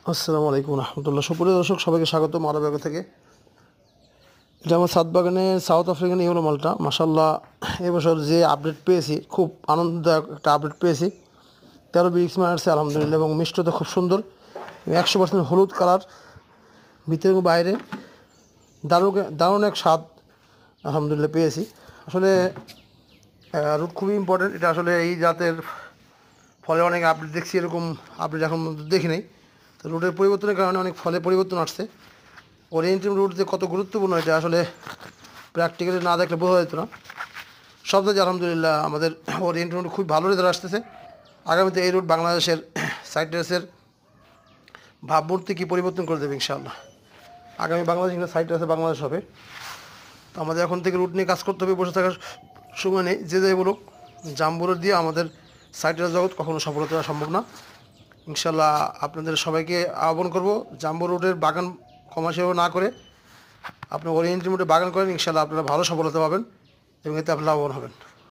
আসসালামু আলাইকুম রহমতুল্লাহ। সুপ্রিয় দর্শক, সবাইকে স্বাগত মারাবাগ থেকে। এটা আমার ছাদ বাগানে সাউথ আফ্রিকান ইয়েলো মালটা। মাশাল্লাহ, এবছর যে আপডেট পেয়েছি, খুব আনন্দদায়ক একটা আপডেট পেয়েছি। 13 বিক্স মারছে আলহামদুলিল্লাহ, এবং মিষ্টতা খুব সুন্দর, 100% হলুদ কালার, ভিতরে এবং বাইরে দারুণ দারুণ এক স্বাদ আলহামদুলিল্লাহ পেয়েছি। আসলে রুট খুবই ইম্পর্টেন্ট। এটা আসলে এই জাতের ফলে অনেক আপডেট দেখছি, এরকম আপডেট এখন দেখি নাই। তো রুটের পরিবর্তনের কারণে অনেক ফলে পরিবর্তন আসছে। ওরিয়েন্টাল রুট যে কত গুরুত্বপূর্ণ, এটা আসলে প্র্যাকটিক্যালি না দেখলে বোঝা যেত না। সব থেকে আলহামদুলিল্লাহ আমাদের ওরিয়েন্টাল রুট খুব ভালো রেজাল্ট আসতেছে। আগামীতে এই রুট বাংলাদেশের সাইট্রাসের ভাবমূর্তি কী পরিবর্তন করে দেবে ইনশাআল্লাহ। আগামী বাংলাদেশ কিন্তু সাইট্রাসে বাংলাদেশ হবে। তো আমাদের এখন থেকে রুট নিয়ে কাজ করতে হবে, বসে থাকার সময় নেই। যে যাই বলুক, জাম্বুর দিয়ে আমাদের সাইট্রাস জগৎ কখনো সফলতা সম্ভব না। ইনশাল্লাহ আপনাদের সবাইকে আহ্বান করব, জাম্বো রুটের বাগান কমার্শিয়াল না করে আপনি ওরিয়েন্টাল রুটে বাগান করেন, ইনশাল্লাহ আপনারা ভালো সফলতা পাবেন এবং এতে আপনি লাভবান হবেন।